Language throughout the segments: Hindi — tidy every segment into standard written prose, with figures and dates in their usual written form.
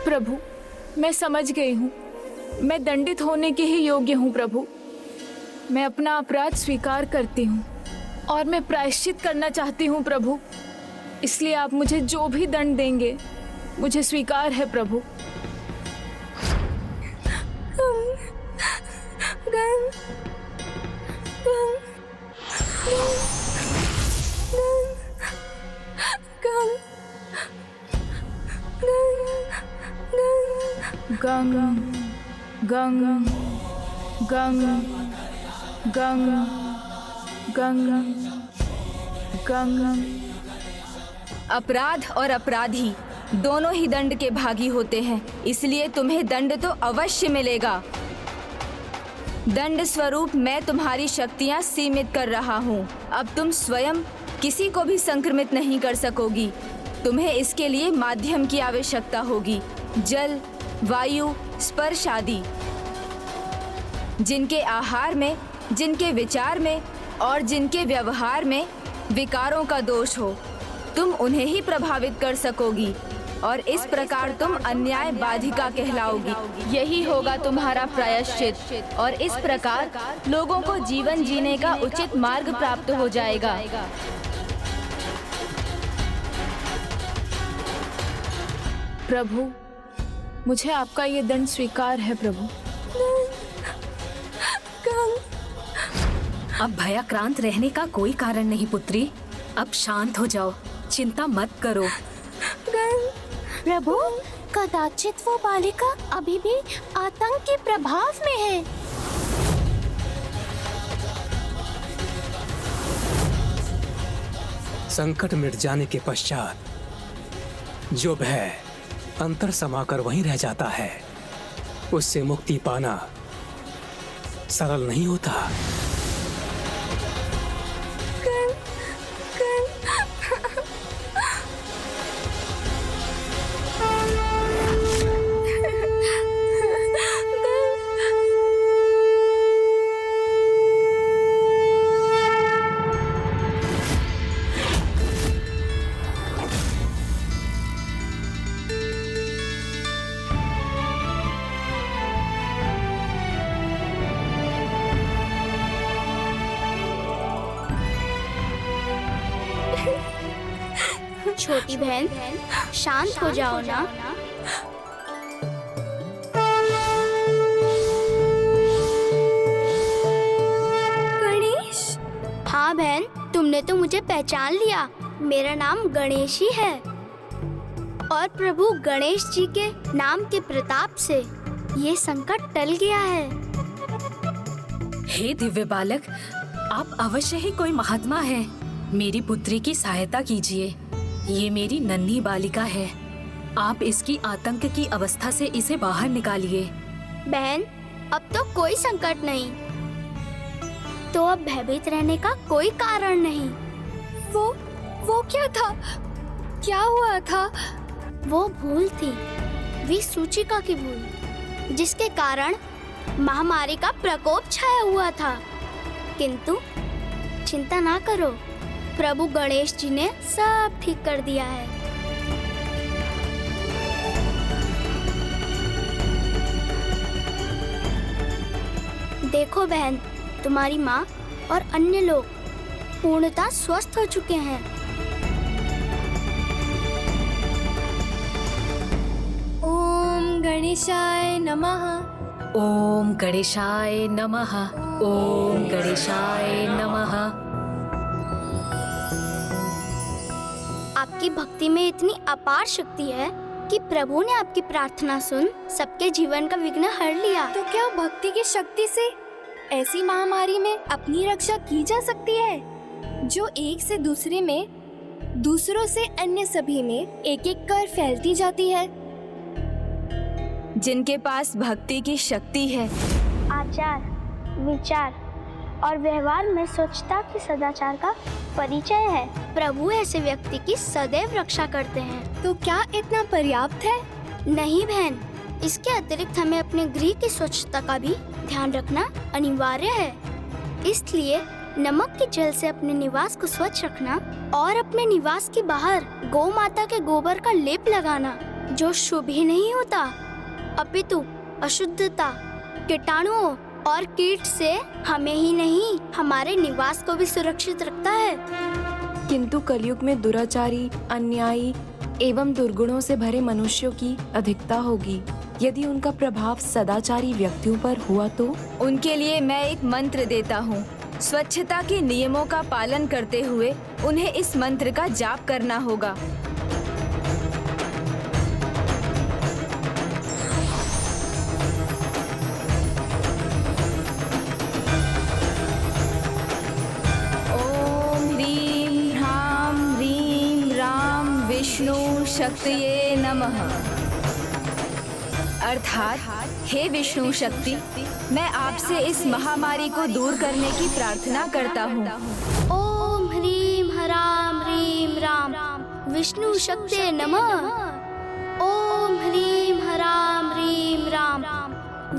प्रभु, मैं समझ गई हूँ। मैं दंडित होने के ही योग्य हूँ प्रभु। मैं अपना अपराध स्वीकार करती हूँ और मैं प्रायश्चित करना चाहती हूँ प्रभु। इसलिए आप मुझे जो भी दंड देंगे मुझे स्वीकार है प्रभु। गंग गंग गंग गंग गंग गंग। अपराध और अपराधी दोनों ही दंड के भागी होते हैं, इसलिए तुम्हें दंड तो अवश्य मिलेगा। दंड स्वरूप मैं तुम्हारी शक्तियां सीमित कर रहा हूँ। अब तुम स्वयं किसी को भी संक्रमित नहीं कर सकोगी। तुम्हें इसके लिए माध्यम की आवश्यकता होगी, जल, वायु, स्पर्श आदि। जिनके आहार में, जिनके विचार में और जिनके व्यवहार में विकारों का दोष हो, तुम उन्हें ही प्रभावित कर सकोगी और इस प्रकार तुम अन्याय बाधिका कहलाओगी। यही होगा तुम्हारा प्रायश्चित और इस प्रकार लोगों को जीवन जीने का उचित मार्ग प्राप्त हो जाएगा। प्रभु, मुझे आपका ये दंड स्वीकार है प्रभु। अब भयाक्रांत रहने का कोई कारण नहीं पुत्री। अब शांत हो जाओ, चिंता मत करो। प्रभु, कदाचित वो बालिका अभी भी आतंक के प्रभाव में है। संकट मिट जाने के पश्चात जो भय अंतर समाकर वहीं रह जाता है, उससे मुक्ति पाना सरल नहीं होता। छोटी बहन, शांत हो जाओ ना। गणेश। हाँ बहन, तुमने तो मुझे पहचान लिया। मेरा नाम गणेश ही है और प्रभु गणेश जी के नाम के प्रताप से ये संकट टल गया है। हे दिव्य बालक, आप अवश्य ही कोई महात्मा हैं। मेरी पुत्री की सहायता कीजिए। ये मेरी नन्ही बालिका है। आप इसकी आतंक की अवस्था से इसे बाहर निकालिए। बहन, अब तो कोई संकट नहीं, तो अब भयभीत रहने का कोई कारण नहीं। वो क्या था? क्या हुआ था? वो भूल थी, विसूचिका की भूल, जिसके कारण महामारी का प्रकोप छाया हुआ था। किंतु चिंता ना करो, प्रभु गणेश जी ने सब ठीक कर दिया है। देखो बहन, तुम्हारी माँ और अन्य लोग पूर्णतः स्वस्थ हो चुके हैं। ओम गणेशाय नमः। ओम गणेशाय नमः। ओम गणेशाय नमः। आपकी भक्ति में इतनी अपार शक्ति है कि प्रभु ने आपकी प्रार्थना सुन सबके जीवन का विघ्न हर लिया। तो क्या भक्ति की शक्ति से ऐसी महामारी में अपनी रक्षा की जा सकती है, जो एक से दूसरे में, दूसरों से अन्य सभी में एक एक कर फैलती जाती है? जिनके पास भक्ति की शक्ति है, आचार, विचार और व्यवहार में स्वच्छता की सदाचार का परिचय है, प्रभु ऐसे व्यक्ति की सदैव रक्षा करते हैं। तो क्या इतना पर्याप्त है? नहीं बहन, इसके अतिरिक्त हमें अपने गृह की स्वच्छता का भी ध्यान रखना अनिवार्य है। इसलिए नमक के जल से अपने निवास को स्वच्छ रखना और अपने निवास के बाहर गौ माता के गोबर का लेप लगाना जो शुभ ही नहीं होता, अपितु अशुद्धता, कीटाणुओं और कीट से हमें ही नहीं हमारे निवास को भी सुरक्षित रखता है। किंतु कलयुग में दुराचारी, अन्यायी एवं दुर्गुणों से भरे मनुष्यों की अधिकता होगी। यदि उनका प्रभाव सदाचारी व्यक्तियों पर हुआ तो उनके लिए मैं एक मंत्र देता हूँ। स्वच्छता के नियमों का पालन करते हुए उन्हें इस मंत्र का जाप करना होगा। ओम ह्रीं ह्रां ह्रीं राम विष्णु शक्तिये नमः। अर्थात हे विष्णु शक्ति, मैं आपसे इस महामारी को दूर करने की प्रार्थना करता हूँ। ओम ह्रीं ह्रां ह्रीं राम विष्णु शक्ते नमः। ओम ह्रीं ह्रां ह्रीं राम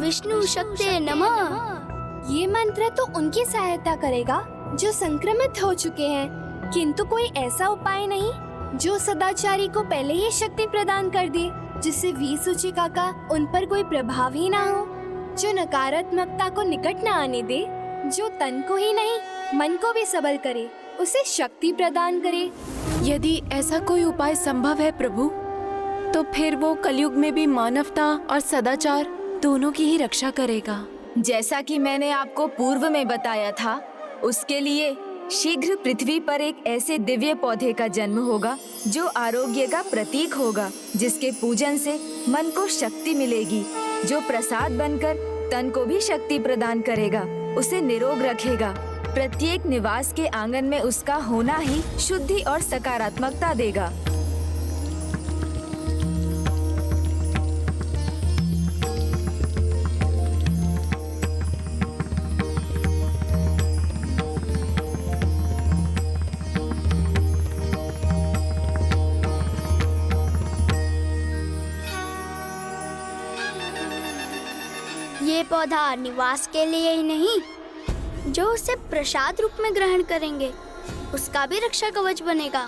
विष्णु शक्ते नमः। ये मंत्र तो उनकी सहायता करेगा जो संक्रमित हो चुके हैं, किंतु कोई ऐसा उपाय नहीं जो सदाचारी को पहले ही शक्ति प्रदान कर दे, जिससे विसूचिका का उन पर कोई प्रभाव ही ना हो, जो नकारात्मकता को निकट न आने दे, जो तन को ही नहीं मन को भी सबल करे, उसे शक्ति प्रदान करे। यदि ऐसा कोई उपाय संभव है प्रभु, तो फिर वो कलयुग में भी मानवता और सदाचार दोनों की ही रक्षा करेगा। जैसा कि मैंने आपको पूर्व में बताया था, उसके लिए शीघ्र पृथ्वी पर एक ऐसे दिव्य पौधे का जन्म होगा जो आरोग्य का प्रतीक होगा, जिसके पूजन से मन को शक्ति मिलेगी, जो प्रसाद बनकर तन को भी शक्ति प्रदान करेगा, उसे निरोग रखेगा। प्रत्येक निवास के आंगन में उसका होना ही शुद्धि और सकारात्मकता देगा। ये पौधा निवास के लिए ही नहीं, जो उसे प्रसाद रूप में ग्रहण करेंगे उसका भी रक्षा कवच बनेगा।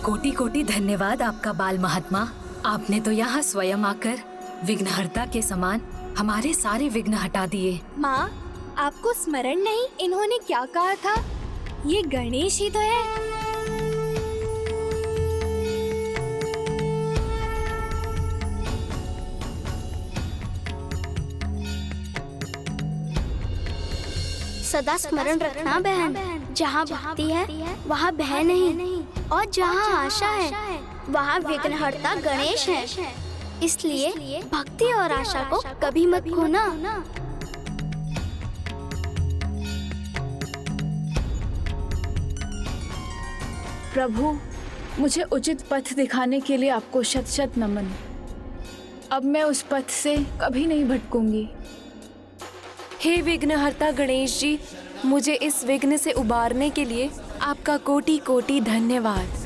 कोटि कोटि धन्यवाद आपका बाल महात्मा। आपने तो यहाँ स्वयं आकर विघ्नहर्ता के समान हमारे सारे विघ्न हटा दिए। माँ, आपको स्मरण नहीं इन्होंने क्या कहा था? ये गणेश ही तो है। सदा स्मरण रखना बहन, जहाँ भक्ति है वहाँ भय नहीं, और जहाँ आशा है वहाँ विघ्नहर्ता गणेश है। इसलिए भक्ति और आशा को कभी मत खोना। प्रभु, मुझे उचित पथ दिखाने के लिए आपको शत शत नमन। अब मैं उस पथ से कभी नहीं भटकूंगी। हे विघ्नहर्ता गणेश जी, मुझे इस विघ्न से उबारने के लिए आपका कोटि कोटि धन्यवाद।